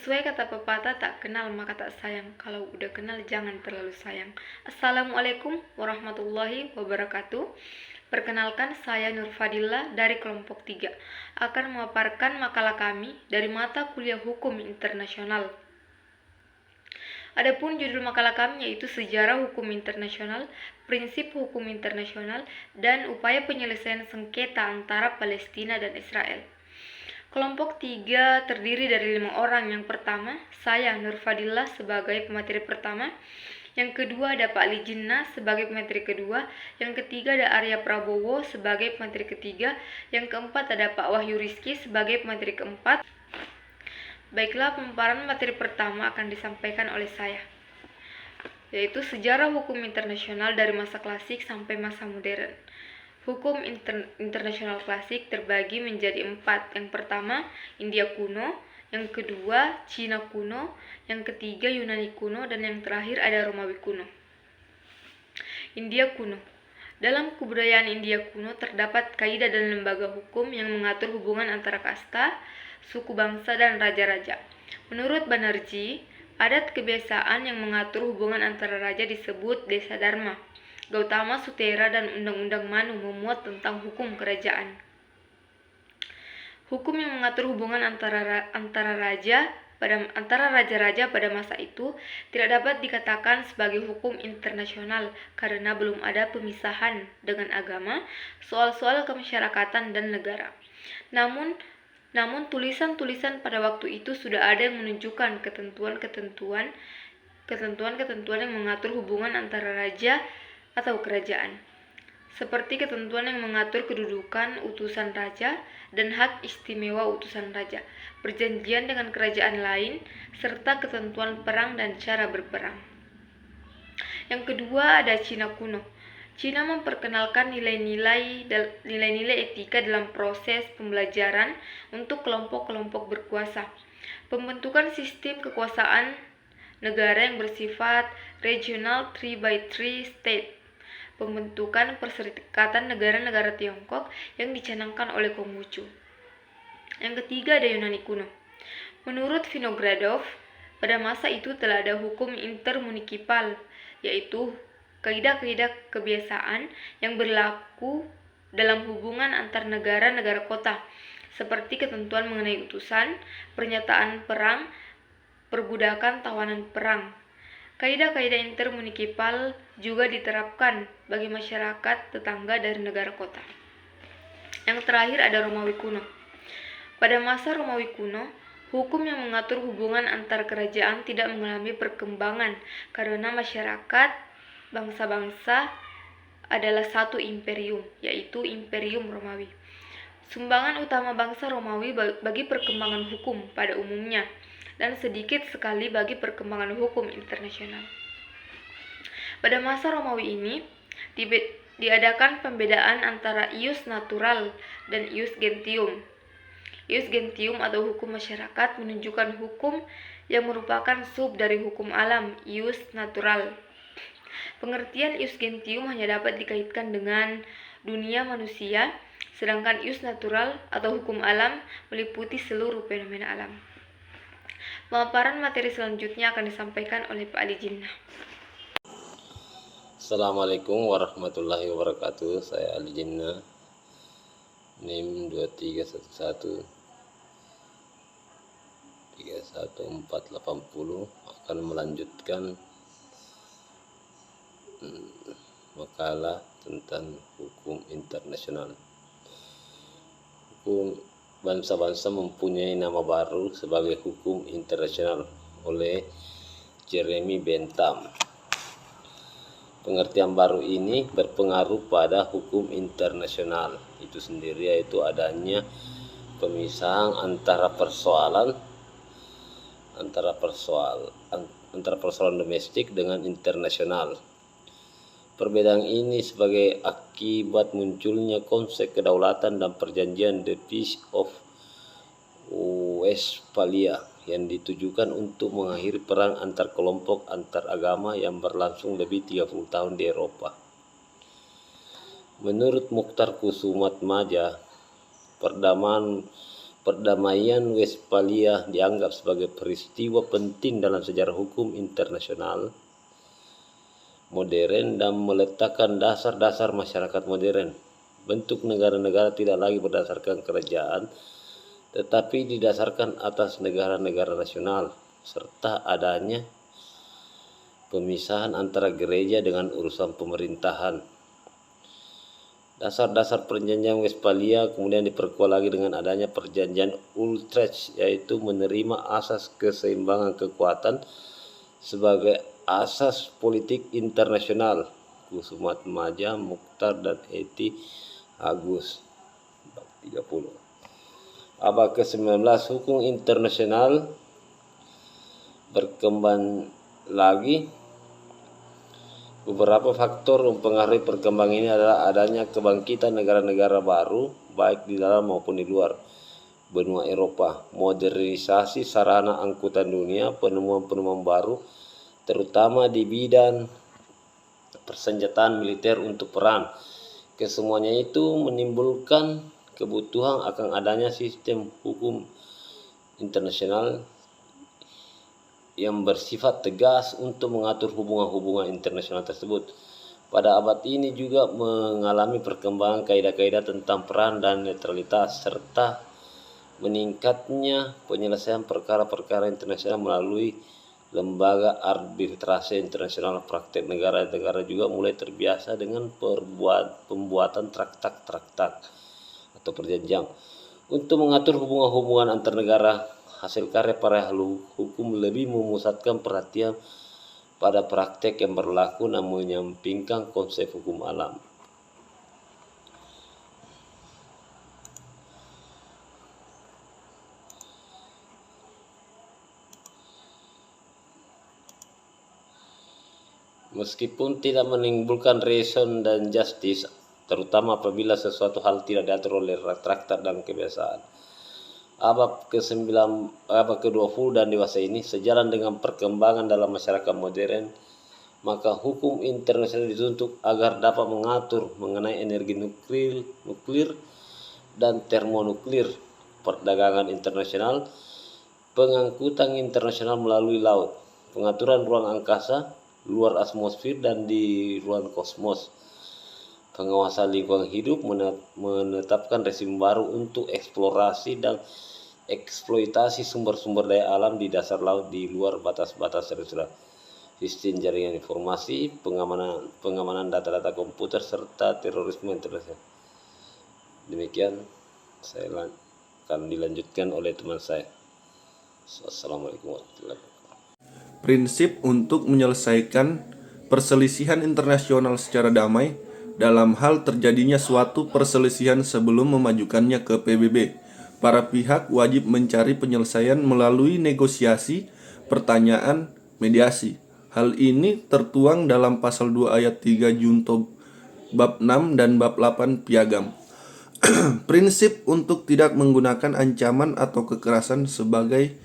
Sesuai kata pepatah, tak kenal maka tak sayang. Kalau udah kenal jangan terlalu sayang. Assalamualaikum warahmatullahi wabarakatuh. Perkenalkan, saya Nur Fadila dari kelompok 3 akan memaparkan makalah kami dari mata kuliah Hukum Internasional. Adapun judul makalah kami yaitu Sejarah Hukum Internasional, Prinsip Hukum Internasional, dan Upaya Penyelesaian Sengketa antara Palestina dan Israel. Kelompok 3 terdiri dari 5 orang. Yang pertama, saya Nur Fadillah sebagai pemateri pertama. Yang kedua ada Pak Ali Jinnah sebagai pemateri kedua. Yang ketiga ada Arya Prabowo sebagai pemateri ketiga. Yang keempat ada Pak Wahyu Rizki sebagai pemateri keempat. Baiklah, pemaparan materi pertama akan disampaikan oleh saya, yaitu Sejarah Hukum Internasional dari masa klasik sampai masa modern. Hukum internasional klasik terbagi menjadi 4. Yang pertama, India kuno. Yang kedua, Cina kuno. Yang ketiga, Yunani kuno. Dan yang terakhir ada Romawi kuno. India kuno. Dalam kebudayaan India kuno terdapat kaidah dan lembaga hukum yang mengatur hubungan antara kasta, suku bangsa, dan raja-raja. Menurut Banerjee, adat kebiasaan yang mengatur hubungan antara raja disebut Desa Dharma. Gautama Sutera dan Undang-Undang Manu memuat tentang hukum kerajaan. Hukum yang mengatur hubungan antara raja-raja pada masa itu tidak dapat dikatakan sebagai hukum internasional karena belum ada pemisahan dengan agama, soal-soal kemasyarakatan dan negara. Namun tulisan-tulisan pada waktu itu sudah ada yang menunjukkan ketentuan-ketentuan yang mengatur hubungan antara raja atau kerajaan, seperti ketentuan yang mengatur kedudukan utusan raja dan hak istimewa utusan raja, perjanjian dengan kerajaan lain, serta ketentuan perang dan cara berperang. Yang kedua ada Cina kuno. Cina memperkenalkan nilai-nilai etika dalam proses pembelajaran untuk kelompok-kelompok berkuasa. Pembentukan sistem kekuasaan negara yang bersifat regional 3x3 state. Pembentukan Perserikatan Negara-Negara Tiongkok yang dicanangkan oleh Konghucu. Yang ketiga ada Yunani kuno. Menurut Vinogradov, pada masa itu telah ada hukum intermunicipal, yaitu kaidah-kaidah kebiasaan yang berlaku dalam hubungan antar negara-negara kota, seperti ketentuan mengenai utusan, pernyataan perang, perbudakan tawanan perang. Kaidah-kaidah intermunicipal juga diterapkan bagi masyarakat tetangga dari negara kota. Yang terakhir ada Romawi kuno. Pada masa Romawi kuno, hukum yang mengatur hubungan antar kerajaan tidak mengalami perkembangan karena masyarakat bangsa-bangsa adalah satu imperium, yaitu Imperium Romawi. Sumbangan utama bangsa Romawi bagi perkembangan hukum pada umumnya, dan sedikit sekali bagi perkembangan hukum internasional. Pada masa Romawi ini, diadakan pembedaan antara ius natural dan ius gentium. Ius gentium atau hukum masyarakat menunjukkan hukum yang merupakan sub dari hukum alam, ius natural. Pengertian ius gentium hanya dapat dikaitkan dengan dunia manusia, sedangkan ius natural atau hukum alam meliputi seluruh fenomena alam. Pemaparan materi selanjutnya akan disampaikan oleh Pak Ali Jinnah. Assalamualaikum warahmatullahi wabarakatuh. Saya Ali Jinnah, NIM 2311 31480, akan melanjutkan makalah tentang hukum internasional. Hukum bangsa-bangsa mempunyai nama baru sebagai hukum internasional oleh Jeremy Bentham. Pengertian baru ini berpengaruh pada hukum internasional itu sendiri, yaitu adanya pemisahan antara persoalan domestik dengan internasional. Perbedaan ini sebagai akibat munculnya konsep kedaulatan dan perjanjian The Peace of Westphalia yang ditujukan untuk mengakhiri perang antar kelompok antar agama yang berlangsung lebih 30 tahun di Eropa. Menurut Mukhtar Kusumatmaja, perdamaian Perdamaian Westphalia dianggap sebagai peristiwa penting dalam sejarah hukum internasional modern dan meletakkan dasar-dasar masyarakat modern. Bentuk negara-negara tidak lagi berdasarkan kerajaan, tetapi didasarkan atas negara-negara nasional, serta adanya pemisahan antara gereja dengan urusan pemerintahan. Dasar-dasar perjanjian Westphalia kemudian diperkuat lagi dengan adanya perjanjian Utrecht, yaitu menerima asas keseimbangan kekuatan sebagai asas politik internasional. Kusumat Maja, Mukhtar, dan Eti Agus 30. Abad ke-19, hukum internasional berkembang lagi. Beberapa faktor mempengaruhi perkembangan ini adalah adanya kebangkitan negara-negara baru, baik di dalam maupun di luar benua Eropa, modernisasi sarana angkutan dunia, penemuan-penemuan baru, terutama di bidang persenjataan militer untuk perang. Kesemuanya itu menimbulkan kebutuhan akan adanya sistem hukum internasional yang bersifat tegas untuk mengatur hubungan-hubungan internasional tersebut. Pada abad ini juga mengalami perkembangan kaidah-kaidah tentang perang dan netralitas, serta meningkatnya penyelesaian perkara-perkara internasional melalui lembaga arbitrase internasional. Praktek negara-negara juga mulai terbiasa dengan pembuatan traktat-traktat atau perjanjian untuk mengatur hubungan-hubungan antar negara. Hasil karya para ahli hukum lebih memusatkan perhatian pada praktek yang berlaku namun menyampingkan konsep hukum alam. Meskipun tidak menimbulkan reason dan justice, terutama apabila sesuatu hal tidak diatur oleh traktat dan kebiasaan. Abad ke-20 dan dewasa ini, sejalan dengan perkembangan dalam masyarakat modern, maka hukum internasional dituntut agar dapat mengatur mengenai energi nuklir dan termonuklir, perdagangan internasional, pengangkutan internasional melalui laut, pengaturan ruang angkasa, luar atmosfer dan di ruang kosmos, pengawasan lingkungan hidup, menetapkan rezim baru untuk eksplorasi dan eksploitasi sumber-sumber daya alam di dasar laut di luar batas-batas tersebut, sistem jaringan informasi, pengamanan data-data komputer, serta terorisme internasional. Demikian saya akan dilanjutkan oleh teman saya. Assalamualaikum warahmatullahi wabarakatuh. Prinsip untuk menyelesaikan perselisihan internasional secara damai dalam hal terjadinya suatu perselisihan sebelum memajukannya ke PBB. Para pihak wajib mencari penyelesaian melalui negosiasi, pertanyaan, mediasi. Hal ini tertuang dalam pasal 2 ayat 3 Junto bab 6 dan bab 8 Piagam. Prinsip untuk tidak menggunakan ancaman atau kekerasan sebagai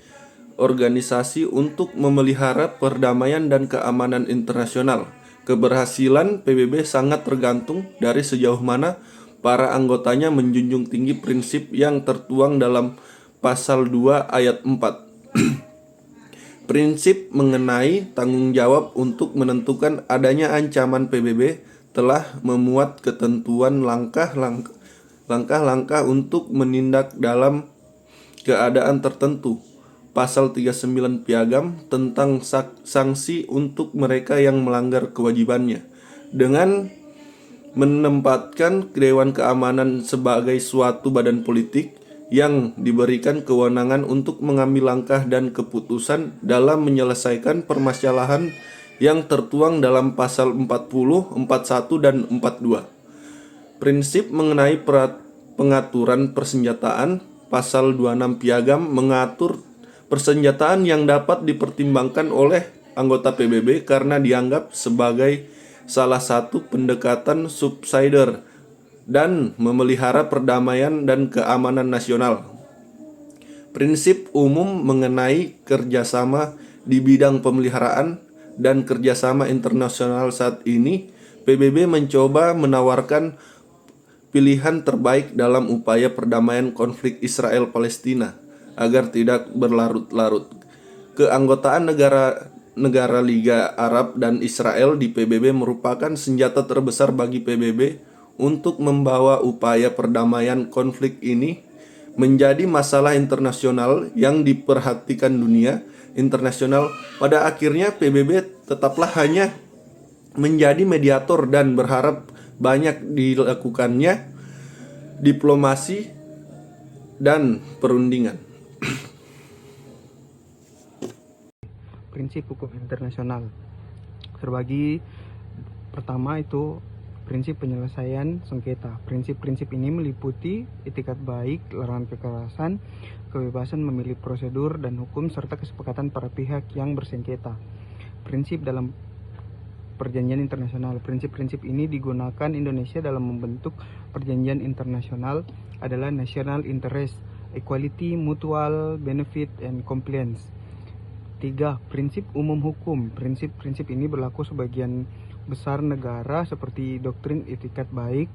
organisasi untuk memelihara perdamaian dan keamanan internasional. Keberhasilan PBB sangat tergantung dari sejauh mana para anggotanya menjunjung tinggi prinsip yang tertuang dalam pasal 2 ayat 4. Prinsip mengenai tanggung jawab untuk menentukan adanya ancaman PBB telah memuat ketentuan langkah-langkah untuk menindak dalam keadaan tertentu. Pasal 39 Piagam tentang sanksi untuk mereka yang melanggar kewajibannya. Dengan menempatkan Dewan Keamanan sebagai suatu badan politik yang diberikan kewenangan untuk mengambil langkah dan keputusan dalam menyelesaikan permasalahan yang tertuang dalam pasal 40, 41, dan 42. Prinsip mengenai pengaturan persenjataan, pasal 26 Piagam mengatur persenjataan yang dapat dipertimbangkan oleh anggota PBB karena dianggap sebagai salah satu pendekatan subsidiar dan memelihara perdamaian dan keamanan nasional. Prinsip umum mengenai kerjasama di bidang pemeliharaan dan kerjasama internasional saat ini, PBB mencoba menawarkan pilihan terbaik dalam upaya perdamaian konflik Israel-Palestina agar tidak berlarut-larut. Keanggotaan negara Liga Arab dan Israel di PBB merupakan senjata terbesar bagi PBB untuk membawa upaya perdamaian konflik ini menjadi masalah internasional yang diperhatikan dunia internasional. Pada akhirnya PBB tetaplah hanya menjadi mediator dan berharap banyak dilakukannya diplomasi dan perundingan. Prinsip hukum internasional terbagi. Pertama itu prinsip penyelesaian sengketa. Prinsip-prinsip ini meliputi etikat baik, larangan kekerasan, kebebasan memilih prosedur dan hukum, serta kesepakatan para pihak yang bersengketa. Prinsip dalam perjanjian internasional. Prinsip-prinsip ini digunakan Indonesia dalam membentuk perjanjian internasional adalah national interest, equality, mutual benefit, and compliance. 3. Prinsip umum hukum. Prinsip-prinsip ini berlaku sebagian besar negara seperti doktrin etikat baik,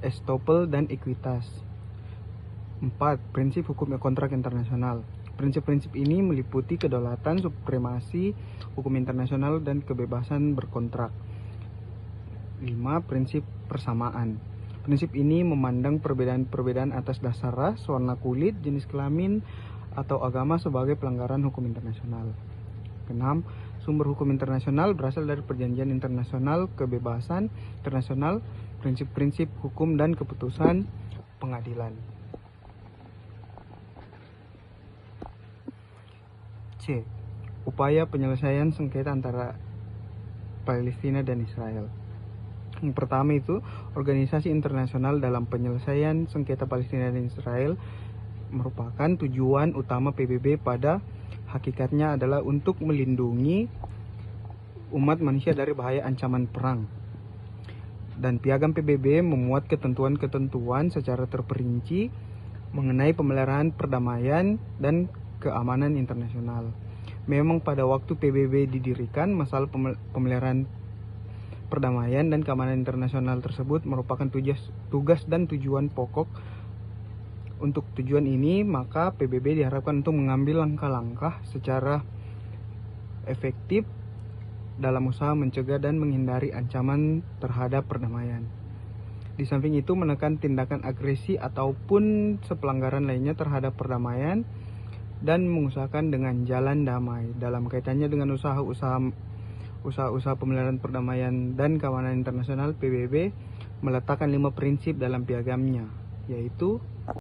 estoppel, dan ekuitas. 4. Prinsip hukum kontrak internasional. Prinsip-prinsip ini meliputi kedaulatan, supremasi, hukum internasional, dan kebebasan berkontrak. 5. Prinsip persamaan. Prinsip ini memandang perbedaan-perbedaan atas dasar ras, warna kulit, jenis kelamin, atau agama sebagai pelanggaran hukum internasional. 6. Sumber hukum internasional berasal dari perjanjian internasional, kebebasan internasional, prinsip-prinsip hukum, dan keputusan pengadilan. C. Upaya penyelesaian sengketa antara Palestina dan Israel. Yang pertama itu, organisasi internasional dalam penyelesaian sengketa Palestina dan Israel merupakan tujuan utama PBB. Pada hakikatnya adalah untuk melindungi umat manusia dari bahaya ancaman perang. Dan piagam PBB memuat ketentuan-ketentuan secara terperinci mengenai pemeliharaan perdamaian dan keamanan internasional. Memang pada waktu PBB didirikan, masalah pemeliharaan perdamaian dan keamanan internasional tersebut merupakan tugas dan tujuan pokok. Untuk tujuan ini, maka PBB diharapkan untuk mengambil langkah-langkah secara efektif dalam usaha mencegah dan menghindari ancaman terhadap perdamaian. Di samping itu, menekan tindakan agresi ataupun sepelanggaran lainnya terhadap perdamaian dan mengusahakan dengan jalan damai. Dalam kaitannya dengan usaha-usaha pemeliharaan perdamaian dan keamanan internasional, PBB meletakkan 5 prinsip dalam piagamnya, yaitu